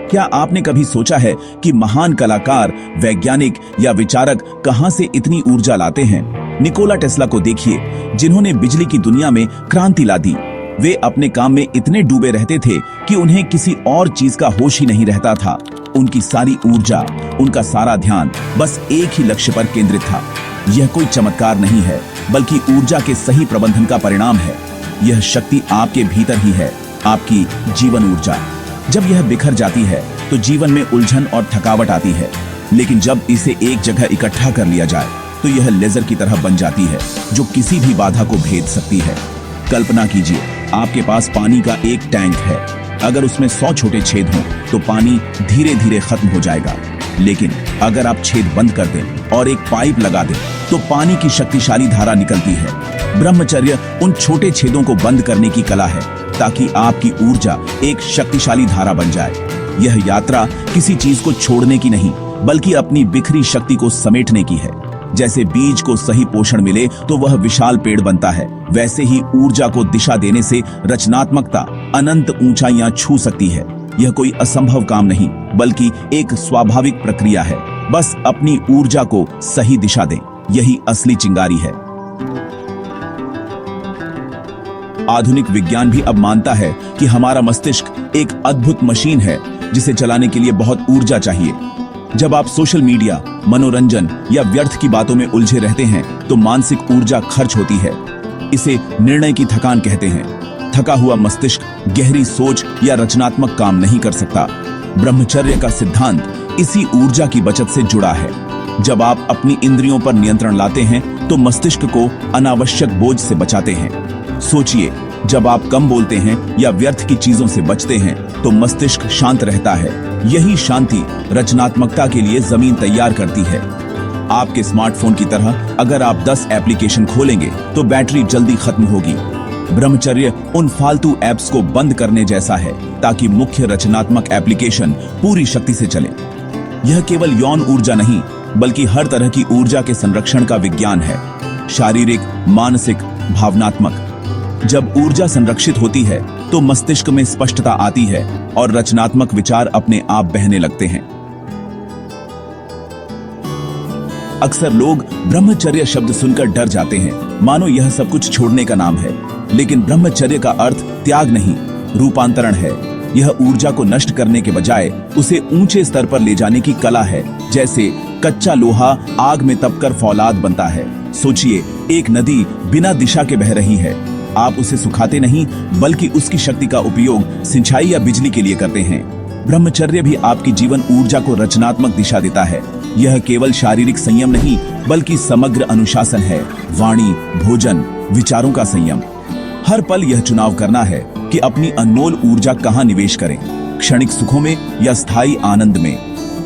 क्या आपने कभी सोचा है कि महान कलाकार, वैज्ञानिक या विचारक कहां से इतनी ऊर्जा लाते हैं? निकोला टेस्ला को देखिए, जिन्होंने बिजली की दुनिया में क्रांति ला दी। वे अपने काम में इतने डूबे रहते थे कि उन्हें किसी और चीज का होश ही नहीं रहता था। उनकी सारी ऊर्जा, उनका सारा ध्यान बस एक ही लक्ष्य पर केंद्रित था। यह कोई चमत्कार नहीं है, बल्कि ऊर्जा के सही प्रबंधन का परिणाम है। यह शक्ति आपके भीतर ही है, आपकी जीवन ऊर्जा। जब यह बिखर जाती है तो जीवन में उलझन और थकावट आती है, लेकिन जब इसे एक जगह इकट्ठा कर लिया जाए तो यह लेजर की तरह बन जाती है, जो किसी भी बाधा को भेद सकती है। कल्पना कीजिए, आपके पास पानी का एक टैंक है। अगर उसमें 100 छोटे छेद हों तो पानी धीरे धीरे खत्म हो जाएगा, लेकिन अगर आप छेद बंद कर दें और एक पाइप लगा दें तो पानी की शक्तिशाली धारा निकलती है। ब्रह्मचर्य उन छोटे छेदों को बंद करने की कला है, ताकि आपकी ऊर्जा एक शक्तिशाली धारा बन जाए। यह यात्रा किसी चीज को छोड़ने की नहीं, बल्कि अपनी बिखरी शक्ति को समेटने की है। जैसे बीज को सही पोषण मिले तो वह विशाल पेड़ बनता है, वैसे ही ऊर्जा को दिशा देने से रचनात्मकता अनंत ऊंचाइयां छू सकती है। यह कोई असंभव काम नहीं, बल्कि एक स्वाभाविक प्रक्रिया है। बस अपनी ऊर्जा को सही दिशा दें, यही असली चिंगारी है। आधुनिक विज्ञान भी अब मानता है कि हमारा मस्तिष्क एक अद्भुत मशीन है, जिसे चलाने के लिए बहुत ऊर्जा चाहिए। जब आप सोशल मीडिया, मनोरंजन या व्यर्थ की बातों में उलझे रहते हैं तो मानसिक ऊर्जा खर्च होती है। इसे निर्णय की थकान कहते हैं। थका हुआ मस्तिष्क गहरी सोच या रचनात्मक काम नहीं कर सकता। ब्रह्मचर्य का सिद्धांत इसी ऊर्जा की बचत से जुड़ा है। जब आप अपनी इंद्रियों पर नियंत्रण लाते हैं तो मस्तिष्क को अनावश्यक बोझ से बचाते हैं। सोचिए, जब आप कम बोलते हैं या व्यर्थ की चीजों से बचते हैं तो मस्तिष्क शांत रहता है। यही शांति रचनात्मकता के लिए जमीन तैयार करती है। आपके स्मार्टफोन की तरह अगर आप 10 एप्लीकेशन खोलेंगे तो बैटरी जल्दी खत्म होगी। ब्रह्मचर्य उन फालतू ऐप्स को बंद करने जैसा है, ताकि मुख्य रचनात्मक एप्लीकेशन पूरी शक्ति से चले। यह केवल यौन ऊर्जा नहीं, बल्कि हर तरह की ऊर्जा के संरक्षण का विज्ञान है। शारीरिक, मानसिक, भावनात्मक। जब ऊर्जा संरक्षित होती है तो मस्तिष्क में स्पष्टता आती है और रचनात्मक विचार अपने आप बहने लगते हैं। अक्सर लोग ब्रह्मचर्य शब्द सुनकर डर जाते हैं, मानो यह सब कुछ छोड़ने का नाम है। लेकिन ब्रह्मचर्य का अर्थ त्याग नहीं, रूपांतरण है। यह ऊर्जा को नष्ट करने के बजाय उसे ऊंचे स्तर पर ले जाने की कला है। जैसे कच्चा लोहा आग में तपकर फौलाद बनता है। सोचिए, एक नदी बिना दिशा के बह रही है। आप उसे सुखाते नहीं, बल्कि उसकी शक्ति का उपयोग सिंचाई या बिजली के लिए करते हैं। ब्रह्मचर्य भी आपकी जीवन ऊर्जा को रचनात्मक दिशा देता है। यह केवल शारीरिक संयम नहीं, बल्कि समग्र अनुशासन है। वाणी, भोजन, विचारों का संयम। हर पल यह चुनाव करना है कि अपनी अनमोल ऊर्जा कहाँ निवेश करें, क्षणिक सुखों में या स्थायी आनंद में।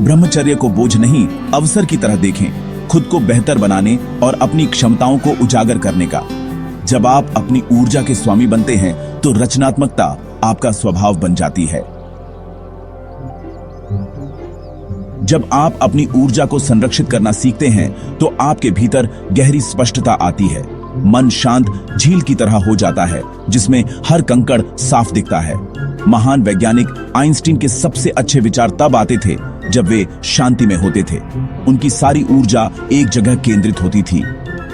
ब्रह्मचर्य को बोझ नहीं, अवसर की तरह देखें, खुद को बेहतर बनाने और अपनी क्षमताओं को उजागर करने का। जब आप अपनी ऊर्जा के स्वामी बनते हैं तो रचनात्मकता आपका स्वभाव बन जाती है। जब आप अपनी ऊर्जा को संरक्षित करना सीखते हैं तो आपके भीतर गहरी स्पष्टता आती है। मन शांत झील की तरह हो जाता है, जिसमें हर कंकड़ साफ दिखता है। महान वैज्ञानिक आइंस्टीन के सबसे अच्छे विचार तब आते थे जब वे शांति में होते थे। उनकी सारी ऊर्जा एक जगह केंद्रित होती थी।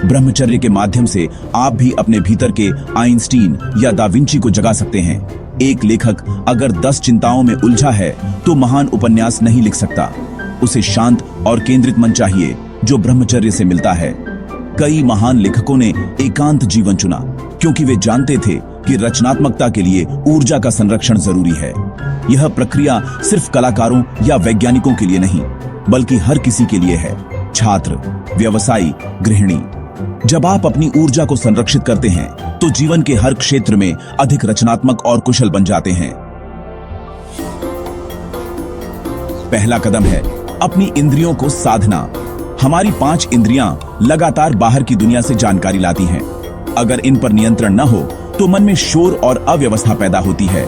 ब्रह्मचर्य के माध्यम से आप भी अपने भीतर के आइंस्टीन या दा विंची को जगा सकते हैं। एक लेखक अगर 10 चिंताओं में उलझा है तो महान उपन्यास नहीं लिख सकता। उसे शांत और केंद्रित मन चाहिए, जो ब्रह्मचर्य से मिलता है। कई महान लेखकों ने एकांत जीवन चुना, क्योंकि वे जानते थे कि रचनात्मकता के लिए ऊर्जा का संरक्षण जरूरी है। यह प्रक्रिया सिर्फ कलाकारों या वैज्ञानिकों के लिए नहीं, बल्कि हर किसी के लिए है। छात्र, व्यवसायी, गृहिणी। जब आप अपनी ऊर्जा को संरक्षित करते हैं तो जीवन के हर क्षेत्र में अधिक रचनात्मक और कुशल बन जाते हैं। पहला कदम है अपनी इंद्रियों को साधना। हमारी 5 इंद्रियां लगातार बाहर की दुनिया से जानकारी लाती हैं। अगर इन पर नियंत्रण न हो तो मन में शोर और अव्यवस्था पैदा होती है।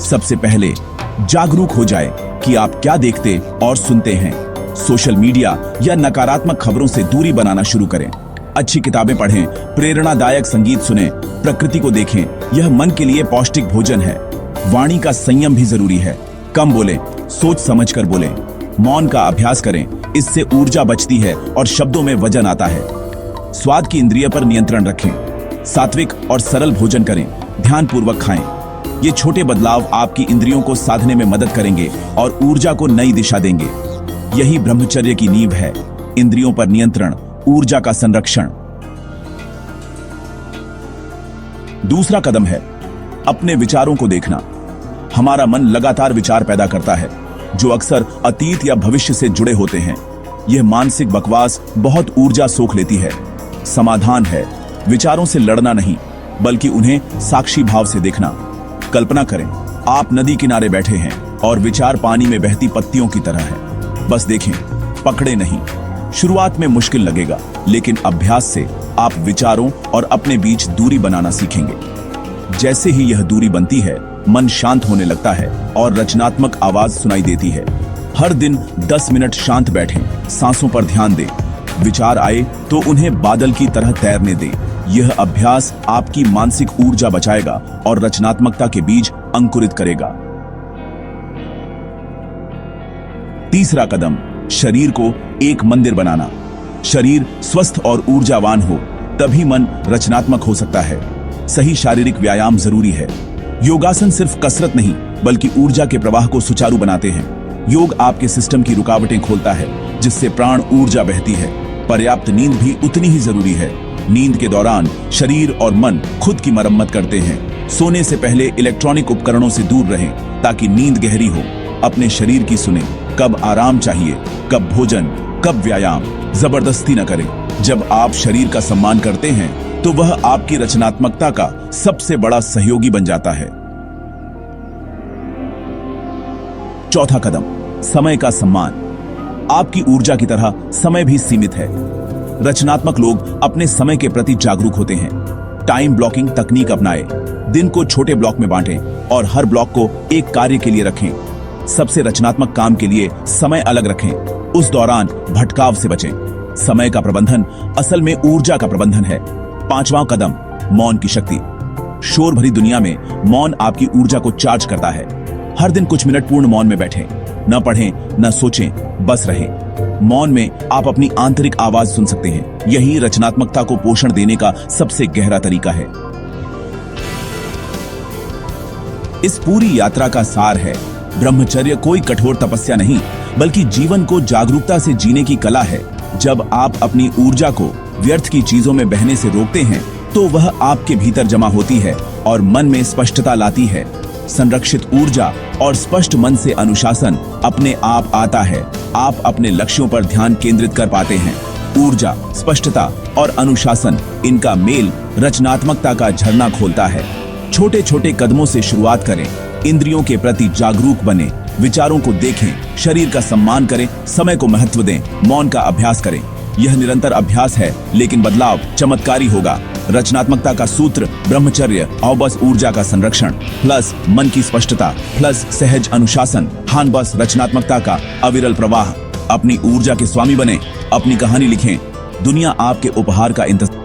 सबसे पहले जागरूक हो जाए कि आप क्या देखते और सुनते हैं। सोशल मीडिया या नकारात्मक खबरों से दूरी बनाना शुरू करें। अच्छी किताबें पढ़ें, प्रेरणादायक संगीत सुनें, प्रकृति को देखें। यह मन के लिए पौष्टिक भोजन है। वाणी का संयम भी जरूरी है। कम बोलें, सोच समझकर बोलें। मौन का अभ्यास करें, इससे ऊर्जा बचती है और शब्दों में वजन आता है। स्वाद की इंद्रिय पर नियंत्रण रखें, सात्विक और सरल भोजन करें, ध्यानपूर्वक खाएं। ये छोटे बदलाव आपकी इंद्रियों को साधने में मदद करेंगे और ऊर्जा को नई दिशा देंगे। यही ब्रह्मचर्य की नींव है, इंद्रियों पर नियंत्रण, ऊर्जा का संरक्षण। दूसरा कदम है अपने विचारों को देखना। हमारा मन लगातार विचार पैदा करता है, जो अक्सर अतीत या भविष्य से जुड़े होते हैं। यह मानसिक बकवास बहुत ऊर्जा सोख लेती है। समाधान है विचारों से लड़ना नहीं, बल्कि उन्हें साक्षी भाव से देखना। कल्पना करें, आप नदी किनारे बैठे हैं और विचार पानी में बहती पत्तियों की तरह है। बस देखें, पकड़े नहीं। शुरुआत में मुश्किल लगेगा, लेकिन अभ्यास से आप विचारों और अपने बीच दूरी बनाना सीखेंगे। जैसे ही यह दूरी बनती है, मन शांत होने लगता है और रचनात्मक आवाज सुनाई देती है। हर दिन 10 मिनट शांत बैठें, सांसों पर ध्यान दें। विचार आए तो उन्हें बादल की तरह तैरने दें। यह अभ्यास आपकी मानसिक ऊर्जा बचाएगा और रचनात्मकता के बीज अंकुरित करेगा। तीसरा कदम, शरीर को एक मंदिर बनाना। शरीर स्वस्थ और ऊर्जावान हो, तभी मन रचनात्मक हो सकता है। सही शारीरिक व्यायाम जरूरी है। योगासन सिर्फ कसरत नहीं, बल्कि ऊर्जा के प्रवाह को सुचारू बनाते हैं। योग आपके सिस्टम की रुकावटें खोलता है, जिससे प्राण ऊर्जा बहती है। पर्याप्त नींद भी उतनी ही जरूरी है। नींद के दौरान शरीर और मन खुद की मरम्मत करते हैं। सोने से पहले इलेक्ट्रॉनिक उपकरणों से दूर रहें, ताकि नींद गहरी हो। अपने शरीर की सुने, कब आराम चाहिए, कब भोजन, कब व्यायाम। जबरदस्ती न करें। जब आप शरीर का सम्मान करते हैं, तो वह आपकी रचनात्मकता का सबसे बड़ा सहयोगी बन जाता है। चौथा कदम, समय का सम्मान। आपकी ऊर्जा की तरह समय भी सीमित है। रचनात्मक लोग अपने समय के प्रति जागरूक होते हैं। टाइम ब्लॉकिंग तकनीक अपनाएं। दिन को छोटे ब्लॉक में बांटें और हर ब्लॉक को एक कार्य के लिए रखें। सबसे रचनात्मक काम के लिए समय अलग रखें। उस दौरान भटकाव से बचें। समय का प्रबंधन असल में ऊर्जा का प्रबंधन है। पांचवां कदम, मौन की शक्ति। शोर भरी दुनिया में मौन आपकी ऊर्जा को चार्ज करता है। हर दिन कुछ मिनट पूर्ण मौन में बैठें। न पढ़ें, न सोचें, बस रहें। मौन में आप अपनी आंतरिक आवाज सुन सकते हैं। यही रचनात्मकता को पोषण देने का सबसे गहरा तरीका है। इस पूरी यात्रा का सार है, ब्रह्मचर्य कोई कठोर तपस्या नहीं, बल्कि जीवन को जागरूकता से जीने की कला है। जब आप अपनी ऊर्जा को व्यर्थ की चीजों में बहने से रोकते हैं, तो वह आपके भीतर जमा होती है और मन में स्पष्टता लाती है। संरक्षित ऊर्जा और स्पष्ट मन से अनुशासन अपने आप आता है। आप अपने लक्ष्यों पर ध्यान केंद्रित कर पाते हैं। ऊर्जा, स्पष्टता और अनुशासन, इनका मेल रचनात्मकता का झरना खोलता है। छोटे छोटे कदमों से शुरुआत करें। इंद्रियों के प्रति जागरूक बने, विचारों को देखें, शरीर का सम्मान करें, समय को महत्व दें, मौन का अभ्यास करें। यह निरंतर अभ्यास है, लेकिन बदलाव चमत्कारी होगा। रचनात्मकता का सूत्र ब्रह्मचर्य और बस ऊर्जा का संरक्षण प्लस मन की स्पष्टता प्लस सहज अनुशासन, हान बस रचनात्मकता का अविरल प्रवाह। अपनी ऊर्जा के स्वामी बने, अपनी कहानी लिखें। दुनिया आपके उपहार का इंतजार